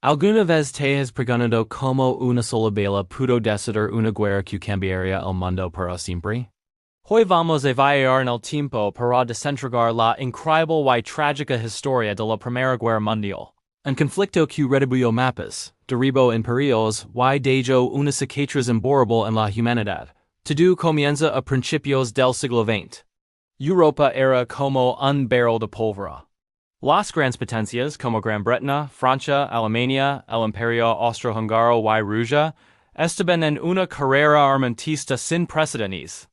Alguna vez te has preguntado como una sola bala pudo decidir una guerra que cambiaría el mundo para siempre? Hoy vamos a viajar en el tiempo para desentrañar la increíble y trágica historia de la Primera Guerra Mundial. Un conflicto que retribuyo mapas, derribó imperios y dejó una cicatriz imborrable en la humanidad. Todo comienza a principios del siglo XX. Europa era como un barril de pólvora. Las grandes potencias como Gran Bretaña, Francia, Alemania, el Imperio Austrohúngaro y Rusia estaban en una carrera armamentista sin precedentes.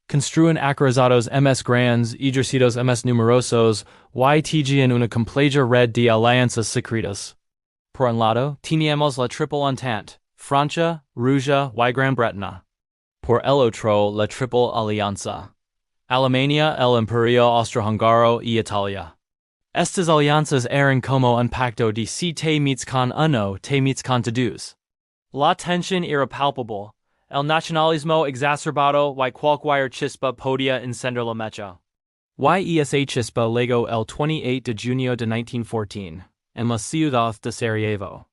Construyen acorazados más grandes, ejércitos más numerosos, y tejían una compleja red de alianzas secretas. Por un lado, teníamos la Triple Entente, Francia, Rusia y Gran Bretaña. Por el otro, la Triple Alianza, Alemania, el Imperio Austrohúngaro y Italia. Estas alianzas eran como un pacto de si te meets con uno, te meets con todos. La tensión era palpable. El nacionalismo exacerbado y cualquier chispa podía encender la mecha. Esa chispa llegó el 28 de junio de 1914, en la ciudad de Sarajevo.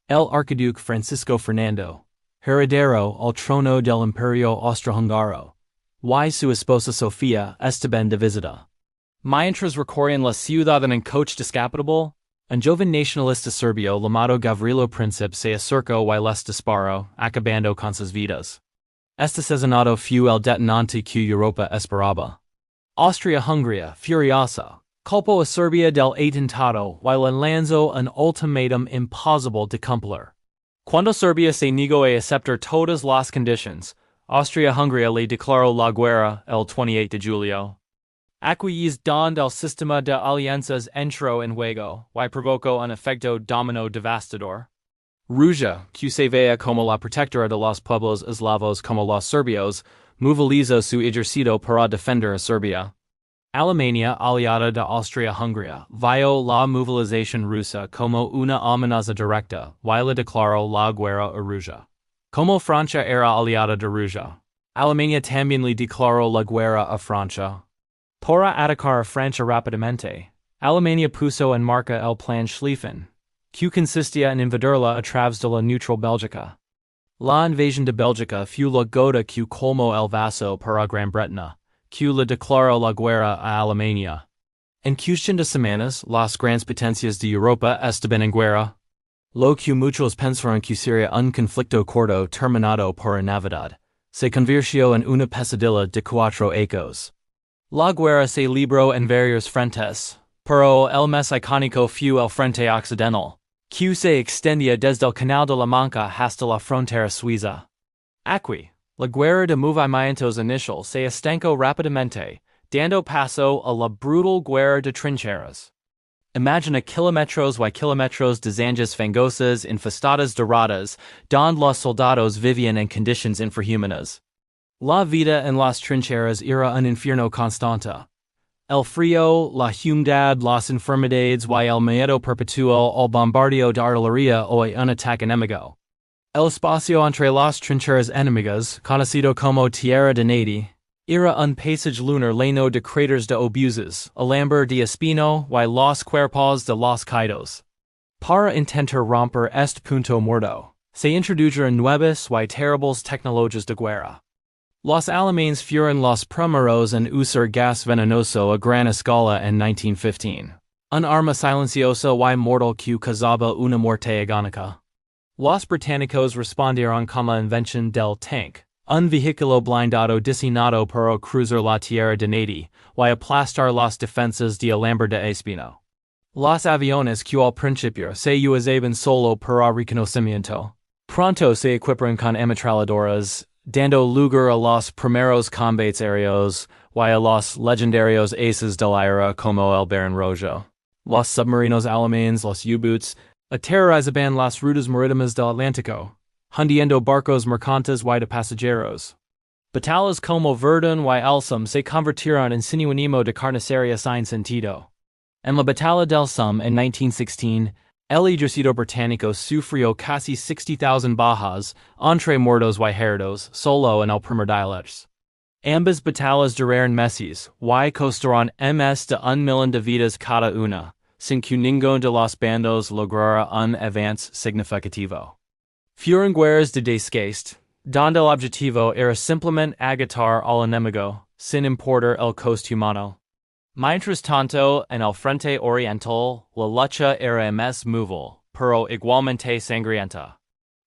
El archiduque Francisco Fernando, heredero al trono del Imperio Austrohúngaro, y su esposa Sofía estaban de visita. Mientras recorrían la ciudad en un coche descapotable, un joven nacionalista serbio llamado Gavrilo Princip se acercó y les disparó, acabando con sus vidas. Este asesinato fue el detonante que Europa esperaba. Austria-Hungría, furiosa, culpó a Serbia del atentado y le lanzó un ultimátum imposible de cumplir. Cuando Serbia se negó a aceptar todas las condiciones, Austria-Hungría le declaró la guerra el 28 de julio. Aquellos donde el sistema de alianzas entró en juego y provocó un efecto dominó devastador. Rusia, que se veía como la protectora de los pueblos eslavos como los serbios, movilizó su ejército para defender a Serbia. Alemania, aliada de Austria-Hungría, vio la movilización rusa como una amenaza directa y le declaró la guerra a Rusia. Como Francia era aliada de Rusia, Alemania también le declaró la guerra a Francia. Para atacar a Francia rápidamente, Alemania puso en marcha el Plan Schlieffen, que consistía en invadirla a través de la neutral Bélgica. La invasión de Bélgica fue la gota que colmó el vaso para Gran Bretaña, que le declaró la guerra a Alemania. En cuestión de semanas, las grandes potencias de Europa estaban en guerra. Lo que muchos pensaron que sería un conflicto corto terminado por Navidad, se convirtió en una pesadilla de 4 ecos. La guerra se libró en varios frentes, pero el más icónico fue el frente occidental, que se extendía desde el Canal de la Mancha hasta la frontera suiza. Aquí, la guerra de movimientos inicial se estancó rápidamente, dando paso a la brutal guerra de trincheras. Imagina kilómetros y kilómetros de zanjas fangosas infestadas de ratas, donde los soldados vivían en condiciones infrahumanas. La vida en las trincheras era un infierno constante. El frío, la humedad, las enfermedades y el miedo perpetuo al bombardeo de artillería o un ataque enemigo. El espacio entre las trincheras enemigas, conocido como tierra de nadie, era un paisage lunar lleno de cráteres de obuses, alambre de espino y los cuerpos de los caídos. Para intentar romper este punto muerto, se introdujeron nuevas y terribles tecnologías de guerra. Los alemanes fueron los primeros en usar gas venenoso a gran escala en 1915, un arma silenciosa y mortal que causaba una muerte agónica. Los británicos respondieron con la invención del tank, un vehículo blindado diseñado para cruzar la tierra de nadie y aplastar las defensas de alambre de espino. Los aviones que al principio se usaban solo para reconocimiento, pronto se equiparon con ametralladoras, dando lugar a los primeros combates aéreos y a los legendarios aces del aire como el Baron Rojo. Los submarinos alemanes, los U-boats, aterrorizaban las rutas marítimas del Atlántico, hundiendo barcos mercantes y de pasajeros. Batallas como Verdun y el Somme se convirtieron en sinónimo de carnicería sin sentido. En la batalla del Somme en 1916, el ejército británico sufrió casi 60,000 bajas, entre muertos y heridos, solo en el primer día. Ambas batallas duraron meses, y costaron más de 1 millón de vidas cada una, sin que ninguno de los bandos lograra un avance significativo. Fueron guerras de desgaste, donde el objetivo era simplemente agotar al enemigo, sin importar el coste humano. Mientras tanto, en el frente oriental, la lucha era más móvil, pero igualmente sangrienta.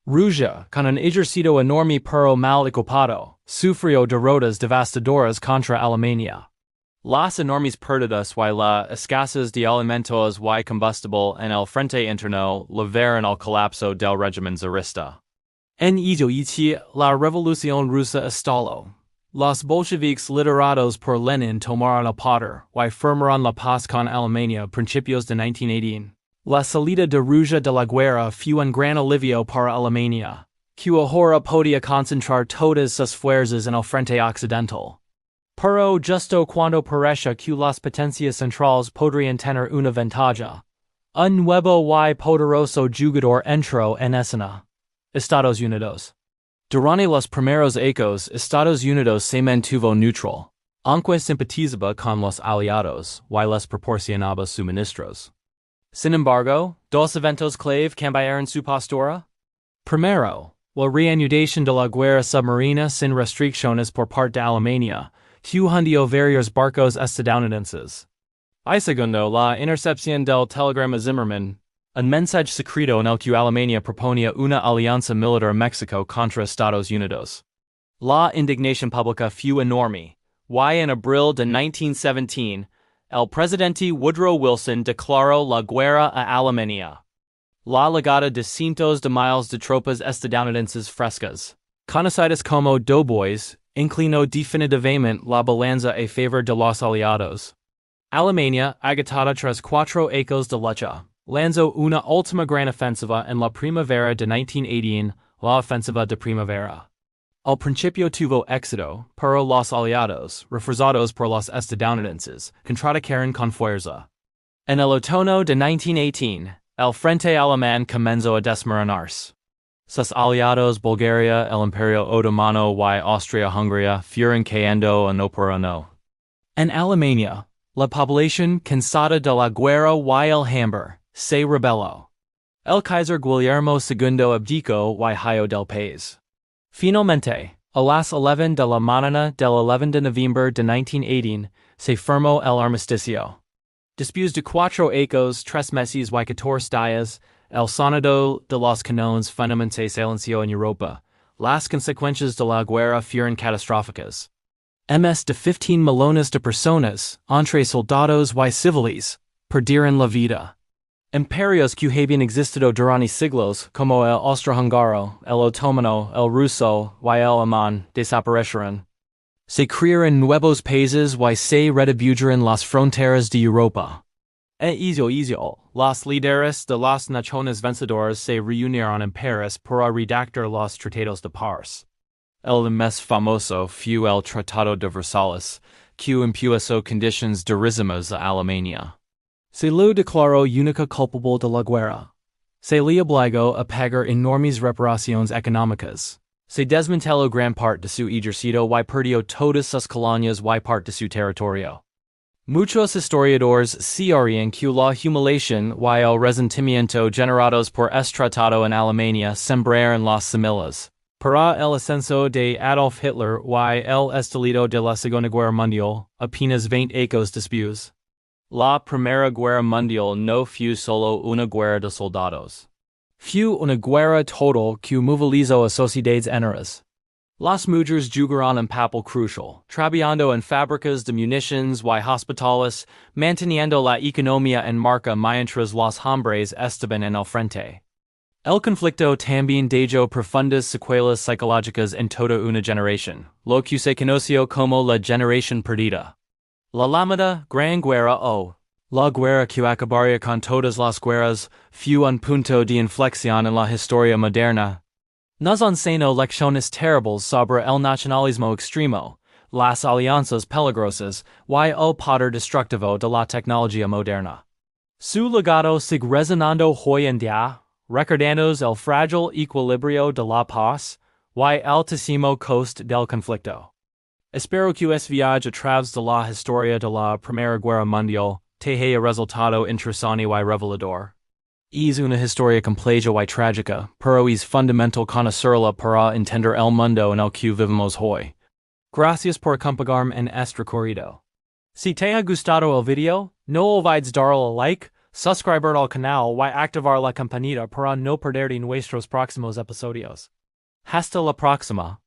Rusia, con un ejército enorme pero mal equipado, sufrió derrotas devastadoras contra Alemania. Las enormes pérdidas y la escasez de alimentos y combustible en el frente interno llevaron al colapso del régimen zarista. En 18, la revolución rusa estalló. Los bolcheviques liderados por Lenin tomaron el poder y firmaron la paz con Alemania a principios de 1918. La salida de Rusia de la guerra fue un gran alivio para Alemania, que ahora podía concentrar todas sus fuerzas en el frente occidental. Pero justo cuando parecía que las potencias centrales podrían tener una ventaja, un nuevo y poderoso jugador entró en escena: Estados Unidos. Durante los primeros ecos, Estados Unidos se mantuvo neutral, aunque simpatizaba con los aliados y les proporcionaba suministros. Sin embargo, dos eventos clave cambiaron su postura. Primero, la reanudación de la guerra submarina sin restricciones por parte de Alemania, que hundió varios barcos estadounidenses. Y segundo, la intercepción del telegrama Zimmerman, un mensaje secreto en el que Alemania proponía una alianza militar México contra Estados Unidos. La indignación pública fue enorme, y en abril de 1917, el presidente Woodrow Wilson declaró la guerra a Alemania. La llegada de cientos de miles de tropas estadounidenses frescas, conocidas como doughboys, inclinó definitivamente la balanza a favor de los aliados. Alemania, agotada tras 4 ecos de lucha, lanzó una última gran ofensiva en la primavera de 1918, la ofensiva de primavera. Al principio tuvo éxito, pero los aliados, reforzados por los estadounidenses, contraatacaron con fuerza. En el otoño de 1918, el frente alemán comenzó a desmoronarse. Sus aliados Bulgaria, el Imperio Otomano y Austria-Hungría fueron cayendo uno por uno. En Alemania, la población cansada de la guerra y el hambre se rebeló. El Kaiser Guillermo II abdicó y huyó del país. Finalmente, a las 11 de la mañana del 11 de noviembre de 1918, se firmó el armisticio. Después de 4 ecos, 3 meses y 14 días, el sonido de los cañones finalmente silenció en Europa. Las consecuencias de la guerra fueron catastróficas. Más de 15 millones de personas, entre soldados y civiles, perdieron la vida. Imperios que habían existido durante siglos, como el austrohúngaro, el otomano, el ruso y el alemán, desaparecieron. Se crearon nuevos países y se redistribuyeron las fronteras de Europa. Los líderes de las naciones vencedoras se reunieron en París para redactar los tratados de paz. El más famoso fue el Tratado de Versalles, que impuso condiciones durísimas a Alemania. Se le declaró única culpable de la guerra. Se le obligó a pagar enormes reparaciones económicas. Se desmanteló gran parte de su ejército y perdió todas sus colonias y parte de su territorio. Muchos historiadores señalan que la humiliación y el resentimiento generados por este tratado en Alemania sembraron las semillas para el ascenso de Adolf Hitler y el estallido de la Segunda Guerra Mundial, apenas 20 ecos después. La Primera Guerra Mundial no fue solo una guerra de soldados. Fue una guerra total que movilizó a sociedades enteras. Las mujeres jugaron un papel crucial, trabajando en fábricas de municiones y hospitales, manteniendo la economía en marcha mientras los hombres estaban en el frente. El conflicto también dejó profundas secuelas psicológicas en toda una generación, lo que se conoció como la generación perdida. La llamada Gran Guerra o la guerra que acabaría con todas las guerras fue un punto de inflexión en la historia moderna. Nos enseñó lecciones terribles sobre el nacionalismo extremo, las alianzas peligrosas y el poder destructivo de la tecnología moderna. Su legado sigue resonando hoy en día, recordándonos el frágil equilibrio de la paz y el altísimo coste del conflicto. Espero que este viaje a través de la historia de la Primera Guerra Mundial teje a resultado interesante y revelador. Es una historia compleja y trágica, pero es fundamental conocerla para entender el mundo en el que vivimos hoy. Gracias por acompañarme en este recorrido. Si te ha gustado el video, no olvides darle a like, suscribir al canal y activar la campanita para no perderte nuestros próximos episodios. Hasta la próxima.